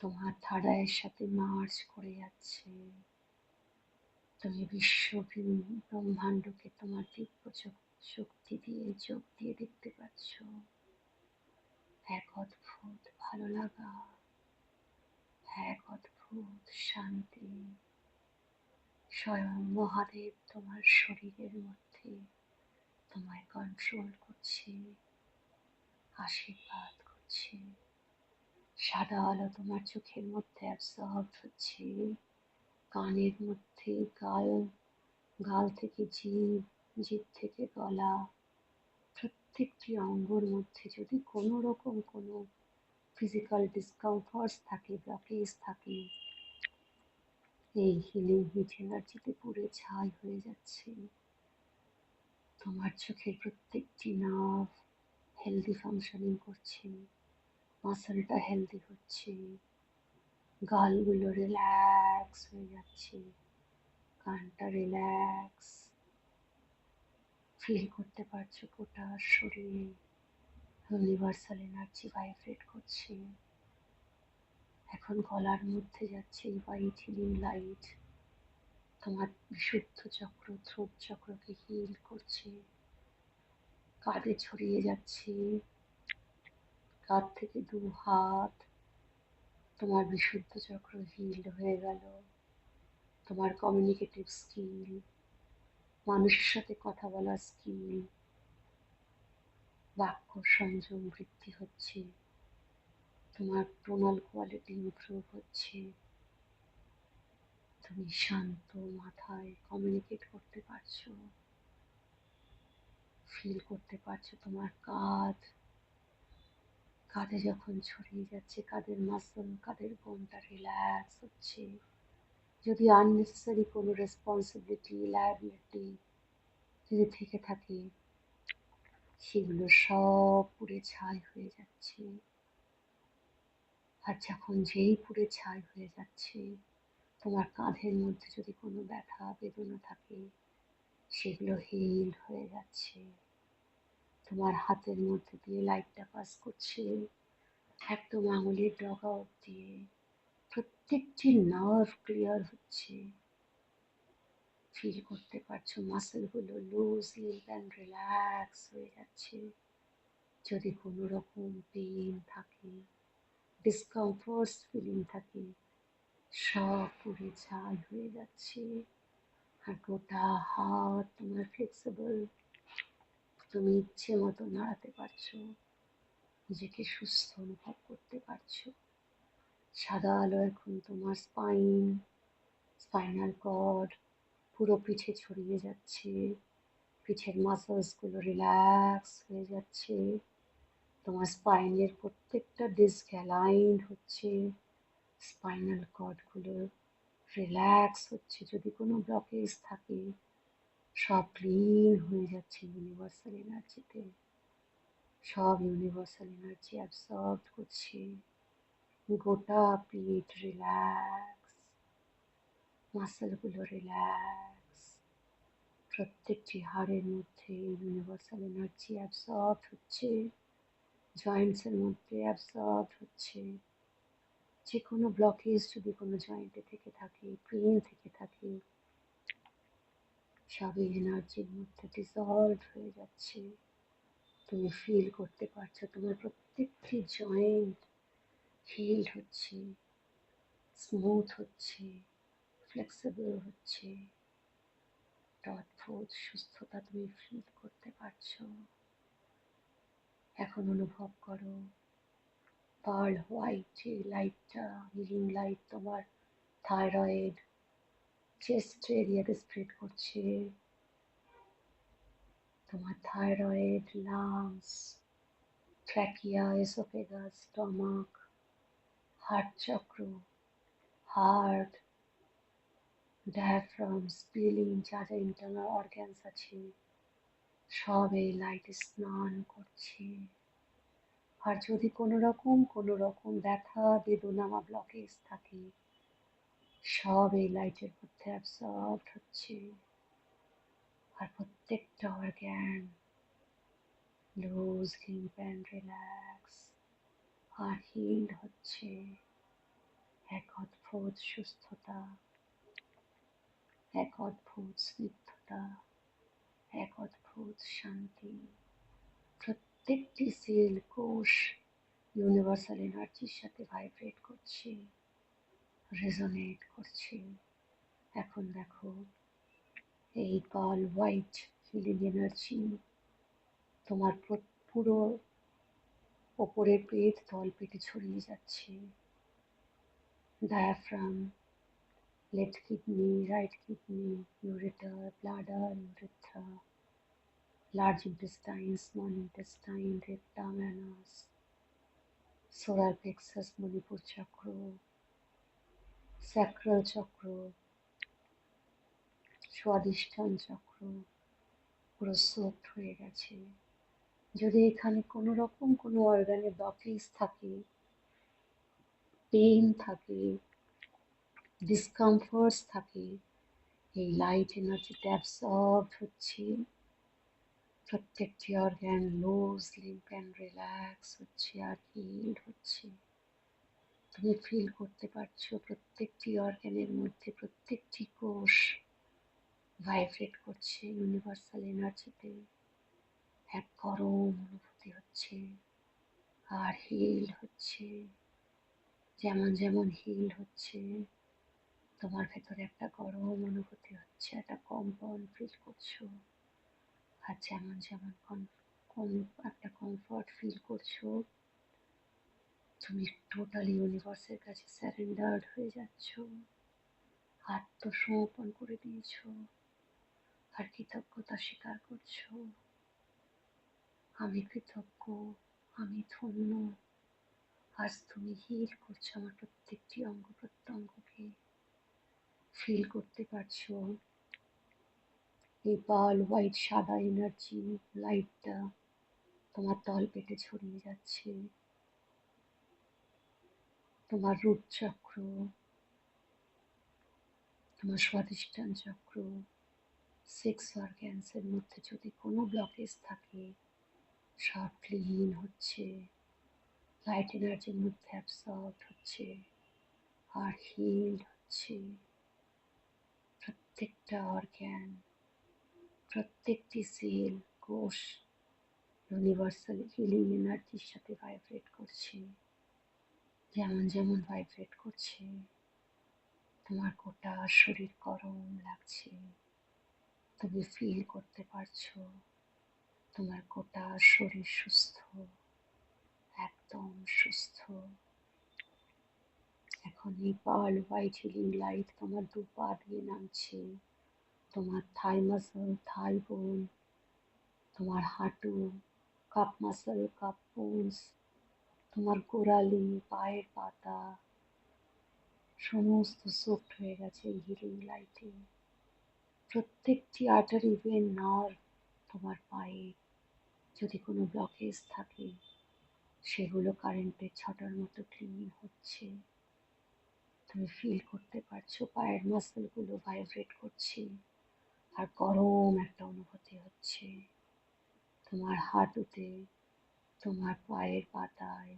তোমার থার্ড আইয়ের সাথে মার্জ করে যাচ্ছে। তুমি বিশ্ব ব্রহ্মাণ্ডকে তোমার দিব্য শক্তি দিয়ে, চোখ দিয়ে দেখতে পাচ্ছ। এক অদ্ভুত ভালো লাগা, এক অদ্ভুত শান্তি। স্বয়ং মহাদেব তোমার শরীরের মধ্যে তোমায় কন্ট্রোল করছে, আশীর্বাদ করছে। সাদা আলো তোমার চোখের মধ্যে অ্যাবজর্ব হচ্ছে, কানের মধ্যে গাল, গাল থেকে জিভ, জিভ থেকে গলা, প্রত্যেকটি অঙ্গর মধ্যে যদি কোনো রকম কোনো ফিজিক্যাল ডিসকমফর্টস থাকে, ব্লকেজ থাকে, এই হিলিং হিট এনার্জিতে পুড়ে ছাই হয়ে যাচ্ছে। তোমার চোখের প্রত্যেকটি নার্ভ হেলদি ফাংশনিং করছে, মাসলটা হেলদি হচ্ছে, গালগুলো রিল্যাক্স হয়ে যাচ্ছে, কানটা রিল্যাক্স। ফিল করতে পারছো গোটা শরীরে ইউনিভার্সাল এনার্জি ভাইব্রেট করছে। এখন গলার মধ্যে যাচ্ছে এই হোয়াইট হিলিং লাইট, তোমার বিশুদ্ধ চক্র, থ্রোট চক্রকে হিল করছে। কাঁধে ছড়িয়ে যাচ্ছে, কাঁধ থেকে দু হাত, তোমার বিশুদ্ধ চক্র হিল হয়ে গেল। তোমার কমিউনিকেটিভ স্কিল, মানুষের সাথে কথা বলার স্কিল, বাক্য সংযম বৃদ্ধি হচ্ছে। তোমার টোনাল কোয়ালিটি ইমপ্রুভ হচ্ছে। তুমি শান্ত মাথায় কমিউনিকেট করতে পারছো। ফিল করতে পারছো তোমার কাঁধ, কাঁধে যখন ছড়িয়ে যাচ্ছে, কাঁধের মাসল, কাঁধের বোনটা রিল্যাক্স হচ্ছে। যদি আননেসেসারি কোনো রেসপন্সিবিলিটি, লায়াবিলিটি যদি থেকে থাকে, সেগুলো সব পুড়ে ছাই হয়ে যাচ্ছে। আর যখন যেই পুড়ে ছাই হয়ে যাচ্ছে, তোমার কাঁধের মধ্যে যদি কোনো ব্যথা বেদনা থাকে, সেগুলো হিল হয়ে যাচ্ছে। তোমার হাতের মধ্যে দিয়ে লাইটটা পাস করছে, একদম আঙুলের ডগা অব্দি প্রত্যেকটি নার্ভ ক্লিয়ার হচ্ছে। ফিল করতে পারছো মাসেলগুলো লুজ, লিম্প অ্যান্ড রিল্যাক্স হয়ে যাচ্ছে। যদি কোনো রকম পেইন থাকে, ডিসকমফোর্ট ফিলিং থাকে সব পুড়ে ছাই হয়ে যাচ্ছে। আর গোটা হাত তোমার ফ্লেক্সিবল, তুমি ইচ্ছে মতো নাড়াতে পারছো, নিজেকে সুস্থ অনুভব করতে পারছো। সাদা আলো এখন তোমার স্পাইনাল কর্ড পুরো পিঠে ছড়িয়ে যাচ্ছে, পিঠের মাসলস গুলো রিল্যাক্স হয়ে যাচ্ছে, তোমার স্পাইনের প্রত্যেকটা ডিস্ক অ্যালাইন্ড হচ্ছে, স্পাইনাল কর্ড গুলো রিল্যাক্স হচ্ছে, যদি কোনো ব্লকেজ থাকে সব ক্লিন হয়ে যাচ্ছে ইউনিভার্সাল এনার্জিতে, সব ইউনিভার্সাল এনার্জি অ্যাবসর্ব করছে, গোটা পিঠ রিল্যাক্স, মাসলগুলো রিল্যাক্স, প্রত্যেকটি হাড়ের মধ্যে ইউনিভার্সাল এনার্জি অ্যাবসর্ব হচ্ছে, জয়েন্টসের মধ্যে অ্যাবসর্ব হচ্ছে। যে কোনো ব্লকেজ যদি কোনো জয়েন্টে থেকে থাকে, পেইন থেকে থাকে, সবই এনার্জির মধ্যে ডিসলভ হয়ে যাচ্ছে। তুমি ফিল করতে পারছো তোমার প্রত্যেকটি জয়েন্ট হিল হচ্ছে, স্মুথ হচ্ছে, ফ্লেক্সিবল হচ্ছে, অদ্ভুত সুস্থতা তুমি ফিল করতে পারছো। এখন অনুভব করো পার্ল হোয়াইট যে লাইটটা, হিলিং লাইট তোমার থাইরয়েড চেস্ট এরিয়াতে স্প্রেড করছে, তোমার thyroid, lungs, trachea, oesophagus, stomach, heart চক্র, হার্ট, ডায়াফ্রাম, স্প্লিন, যা যা ইন্টারনাল অর্গ্যানস আছে সব এই লাইটে স্নান করছে। আর যদি কোনো রকম ব্যথা বেদনা বা ব্লকেজ থাকে সব এই লাইটের মধ্যে অ্যাবসর্ব হচ্ছে। আর প্রত্যেকটা organ loose, limp and relax আর হিল হচ্ছে। এক অদ্ভুত সুস্থতা, এক অদ্ভুত স্নিগ্ধতা, এক অদ্ভুত শান্তি। প্রত্যেকটি সেল, কোষ ইউনিভার্সাল এনার্জির সাথে ভাইব্রেট করছে, রেজোনেট করছে। এখন দেখো এই পার্ল হোয়াইট হিলিং এনার্জি তোমার পুরো ওপরের পেট, তল পেটে ছড়িয়ে যাচ্ছে। Diaphragm, left kidney, right kidney, ureter, bladder, urethra, large intestine, small intestine, rectum, Anas, solar plexus, Manipur চক্র, স্যাক্রাল চক্র, স্বাদিষ্ঠান চক্র পুরো সোকড হয়ে গেছে। যদি এখানে কোনো রকম কোনো অর্গানে ব্লকেজ থাকে, পেইন থাকে, ডিসকমফোর্টস থাকে, এই লাইট এনার্জিতে অ্যাবসর্ব হচ্ছে, প্রত্যেকটি organ loose, limp and relax হচ্ছে আর হিল হচ্ছে। তুমি ফিল করতে পারছো প্রত্যেকটি অর্গানের মধ্যে প্রত্যেকটি কোষ ভাইব্রেট করছে ইউনিভার্সাল এনার্জিতে, এক গরম অনুভূতি হচ্ছে আর হিল হচ্ছে। যেমন যেমন হিল হচ্ছে তোমার ভেতরে একটা গরম অনুভূতি হচ্ছে, একটা কম্পন ফিল করছো। আর যেমন যেমন একটা কমফর্ট ফিল করছো, তুমি টোটালি ইউনিভার্সের কাছে স্যারেন্ডার্ড হয়ে যাচ্ছ, আত্মসমর্পণ করে দিয়েছো আর কৃতজ্ঞতা স্বীকার করছো। আমি কৃতজ্ঞ, আমি ধন্য, আজ তুমি হিল করছো আমার প্রত্যেকটি অঙ্গ প্রত্যঙ্গকে। ফিল করতে পারছো এই পার্ল হোয়াইট সাদা এনার্জি লাইটটা তোমার তল পেটে ছড়িয়ে যাচ্ছে, তোমার রুট চক্র, তোমার স্বাদিষ্ঠান চক্র, সেক্স অর্গ্যানসের মধ্যে যদি কোনো ব্লকেজ থাকে সব ক্লিন হচ্ছে, লাইট এনার্জির মধ্যে অ্যাবসর্ব হচ্ছে আর হিল হচ্ছে। প্রত্যেকটা অর্গ্যান, প্রত্যেকটি সেল, কোষ ইউনিভার্সাল হিলিং এনার্জির সাথে ভাইব্রেট করছে, যেমন যেমন ভাইব্রেট করছে, তোমার গোটা শরীর গরম লাগছে। তুমি ফিল করতে পারছো তোমার গোটা শরীর সুস্থ, একদম সুস্থ। এখন এই পার্ল হোয়াইট হিলিং লাইট তোমার দু পা দিয়ে নামছে, তোমার থাই মাসল, থাই বোন, তোমার হাঁটু, কাপ মাসল, কাপ বোনস, তোমার গোড়ালি, পায়ের পাতা সমস্ত সোফট হয়ে গেছে এই হিলিং লাইটে। প্রত্যেকটি আর্টারি, ভেন, নার্ভ তোমার পায়ে যদি কোনো ব্লকেজ থাকে সেগুলো কারেন্টের ছটার মতো ক্লিন হচ্ছে। তুমি ফিল করতে পারছো পায়ের মাসলগুলো ভাইব্রেট করছে আর গরম একটা অনুভূতি হচ্ছে। তোমার হাঁটুতে, তোমার পায়ের পাতায়,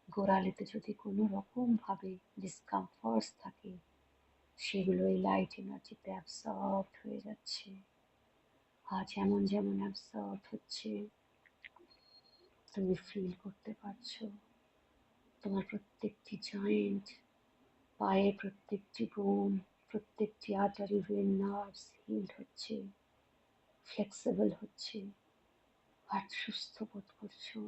গোড়ালিতে যদি কোনো রকম ভাবে ডিসকমফর্ট থাকে সেগুলো এই লাইট এনার্জিতে অ্যাবসর্ব হয়ে যাচ্ছে। আর যেমন যেমন অ্যাবসর্ব হচ্ছে তুমি ফিল করতে পারছো তোমার প্রত্যেকটি জয়েন্ট, পায়ের প্রত্যেকটি বোন, প্রত্যেকটি আর্টারি, ভেন, নার্ভস হিলড হচ্ছে, ফ্লেক্সিবল হচ্ছে আর সুস্থ বোধ করছো।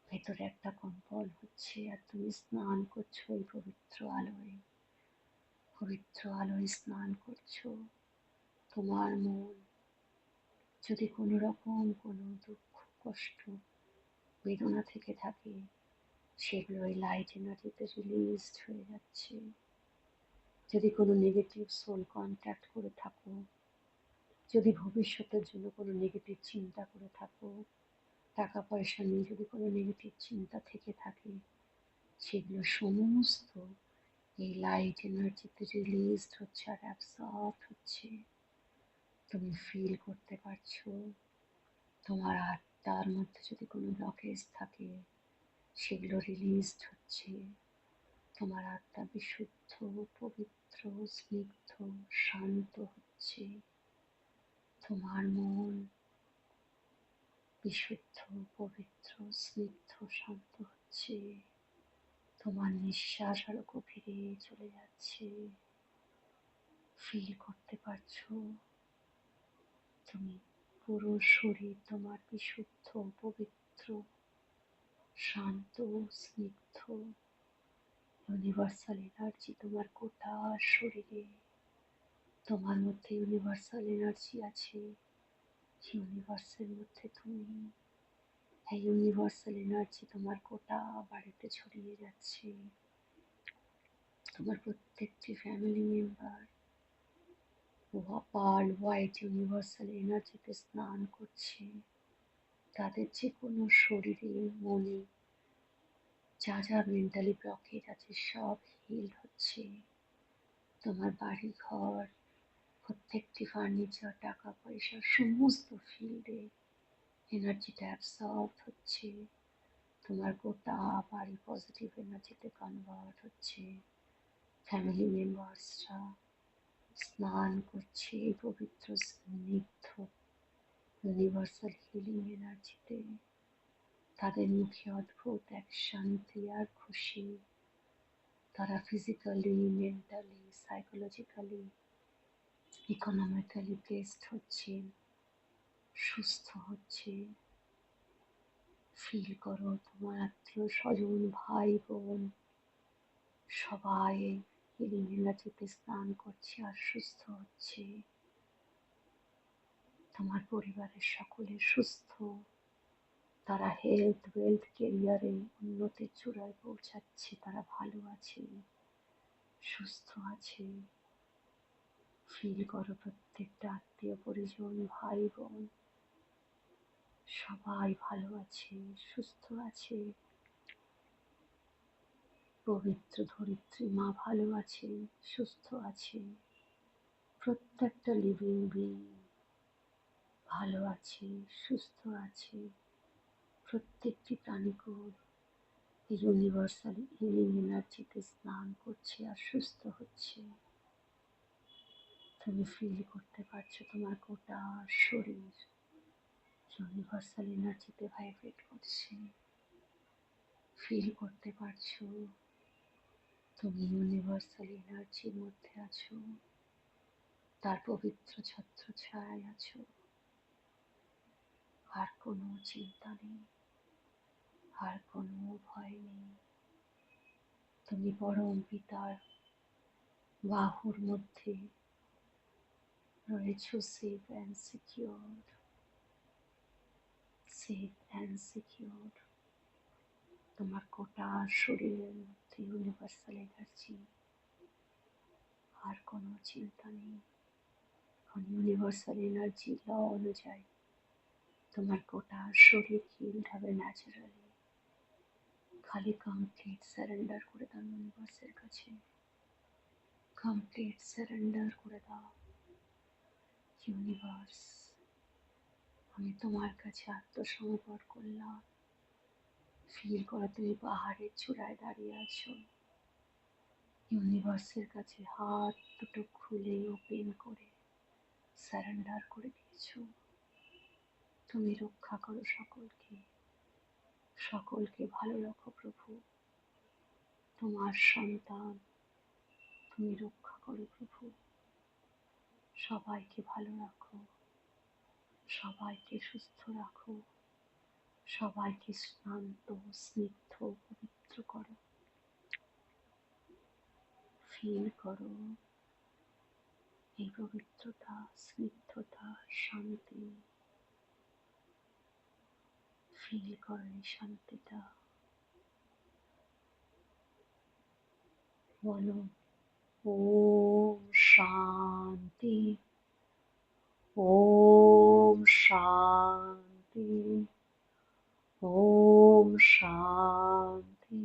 ভেতরে একটা কম্পন হচ্ছে আর তুমি স্নান করছো এই পবিত্র আলোয়, পবিত্র আলোয় স্নান করছো। তোমার মন যদি কোনো রকম কোনো দুঃখ, কষ্ট, বেদনা থেকে থাকে সেগুলো এই লাইট এনার্জিতে রিলিজড হয়ে যাচ্ছে। যদি কোনো নেগেটিভ সোল কন্ট্যাক্ট করে থাকো, যদি ভবিষ্যতের জন্য কোনো নেগেটিভ চিন্তা করে থাকো, টাকা পয়সা নিয়ে যদি কোনো নেগেটিভ চিন্তা থেকে থাকে সেগুলো সমস্ত এই লাইট এনার্জিতে রিলিজড হচ্ছে আর অ্যাবসর্ব হচ্ছে। তুমি ফিল করতে পারছো তোমার আত্মার মধ্যে যদি কোনো ব্লকেজ থাকে সেগুলো রিলিজড হচ্ছে। তোমার আত্মা বিশুদ্ধ, পবিত্র, স্নিগ্ধ, শান্ত হচ্ছে। তোমার মন বিশুদ্ধ, পবিত্র, স্নিগ্ধ, শান্ত হচ্ছে। তোমার নিঃশ্বাস আরো গভীরে চলে যাচ্ছে। ফিল করতে পারছো তুমি পুরো শরীর তোমার বিশুদ্ধ, পবিত্র, শান্ত, স্নিগ্ধ। ইউনিভার্সাল এনার্জি তোমার গোটা শরীরে। তোমার মধ্যে ইউনিভার্সাল এনার্জি আছে, ইউনিভার্সের মধ্যে তুমি। এই ইউনিভার্সাল এনার্জি তোমার গোটা বাড়িতে ছড়িয়ে যাচ্ছে। তোমার প্রত্যেকটি family member pearl white universal এনার্জিতে স্নান করছে। তাদের যে কোনো শরীরে, মনে যা যা মেন্টালি ব্লকেজ আছে সব হিল হচ্ছে। তোমার বাড়ি ঘর, প্রত্যেকটি ফার্নিচার, টাকা পয়সা সমস্ত ফিল্ডে এনার্জিটা অ্যাবসর্ব হচ্ছে। তোমার গোটা বাড়ি পজিটিভ এনার্জিতে কনভার্ট হচ্ছে। ফ্যামিলি মেম্বার্সরা স্নান করছে এই পবিত্র স্নিগ্ধ ইউনিভার্সাল হিলিং এনার্জিতে। তাদের মুখে অদ্ভুত এক শান্তি আর খুশি। তারা physically, mentally, psychologically, economically blessed হচ্ছে, সুস্থ হচ্ছে। ফিল করো তোমার আত্মীয় স্বজন, ভাই বোন সবাই হিলিং এনার্জিতে স্নান করছে আর সুস্থ হচ্ছে। তোমার পরিবারের সকলে সুস্থ, তারা হেলথ, ওয়েলথ, কেরিয়ারে উন্নতির চূড়ায় পৌঁছাচ্ছে, তারা ভালো আছে, সুস্থ আছে। ফিল করো প্রত্যেকটা আত্মীয় পরিজন, ভাই বোন সবাই ভালো আছে, সুস্থ আছে। পবিত্র ধরিত্রী মা ভালো আছে, সুস্থ আছে। প্রত্যেকটা লিভিং বিং ভালো আছে, সুস্থ আছে। প্রত্যেকটি প্রাণীকুল ইউনিভার্সাল হিলিং এনার্জিতে স্নান করছে আর সুস্থ হচ্ছে। তুমি ফিল করতে পারছো তোমার গোটা শরীর ইউনিভার্সাল এনার্জিতে ভাইব্রেট করছে। ফিল করতে পারছো তুমি ইউনিভার্সাল এনার্জির মধ্যে আছো, তার পবিত্র ছত্র ছায়ায় আছো। আর কোনো চিন্তা নেই, আর কোনো ভয় নেই। তুমি পরম পিতার বাহুর মধ্যে রয়েছো, safe and secure, safe and secure. তোমার গোটা শরীরের মধ্যে ইউনিভার্সাল এনার্জি, আর কোনো চিন্তা নেই। কারণ ইউনিভার্সাল এনার্জি ল অনুযায়ী তোমার গোটা শরীর হিলড হবে ন্যাচারালি। খালি কমপ্লিট সারেন্ডার করে দাও ইউনিভার্সের কাছে, কমপ্লিট সারেন্ডার করে দাও। ইউনিভার্স, আমি তোমার কাছে আত্মসমর্পণ করলাম। ফিল করো তুমি পাহাড়ের চূড়ায় দাঁড়িয়ে আছো, ইউনিভার্সের কাছে হাত দুটো খুলে ওপেন করে সারেন্ডার করে দিয়েছো। তুমি রক্ষা করো সকলকে, সকলকে ভালো রাখো প্রভু। তোমার সন্তান তুমি রক্ষা করো প্রভু। সবাইকে ভালো রাখো, সবাইকে সুস্থ রাখো, সবাইকে শান্ত, স্নিগ্ধ, পবিত্র করো। ফিল করো এই পবিত্রতা, স্নিগ্ধতা, শান্তি। ফিল করো এই শান্তিটা। বলো ওম শান্তি, ওম শান্তি, ওম শান্তি।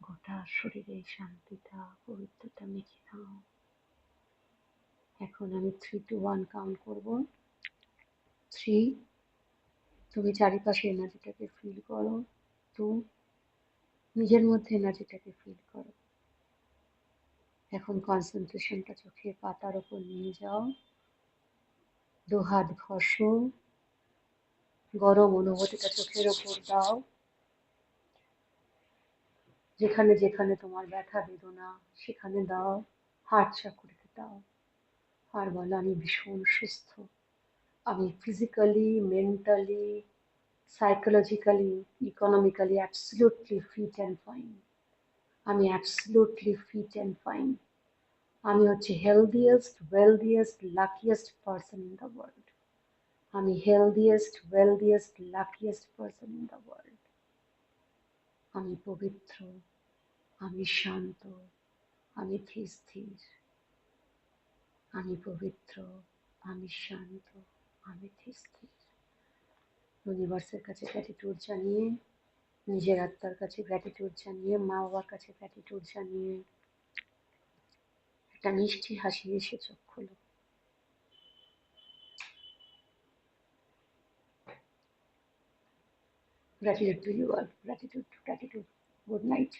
গোটা শরীরে এই শান্তিটা, পবিত্রতা মেখে নাও। এখন আমি 3 to 1 কাউন্ট করবো। 3, তুমি চারিপাশে এনার্জিটাকে ফিল করো। 2, নিজের মধ্যে এনার্জিটাকে ফিল করো। এখন কনসেন্ট্রেশনটা চোখের পাতার ওপর নিয়ে যাও। 2 হাত ঘষো, গরম অনুভূতিটা চোখের ওপর দাও। যেখানে যেখানে তোমার ব্যথা বেদনা সেখানে দাও, হার্ট চক্রতে দাও। আর বলো আমি ভীষণ সুস্থ, আমি physically, mentally, psychologically, economically absolutely fit and fine. আমি অ্যাবসলিউটলি ফিট অ্যান্ড ফাইন। আমি হচ্ছে healthiest, wealthiest, luckiest person in the world. আমি healthiest, wealthiest, luckiest person in the world. আমি পবিত্র, আমি শান্ত, আমি স্থির। আমি পবিত্র, আমি শান্ত, আমি স্থির। ইউনিভার্সের কাছে গ্র্যাটিটিউড জানিয়ে, নিজের আত্মার কাছে গ্র্যাটিটিউড জানিয়ে, মা বাবার কাছে গ্র্যাটিটিউড জানিয়ে একটা মিষ্টি হাসি এসে চোখ খোলো। Gratitude to you all. Gratitude, gratitude. Good night.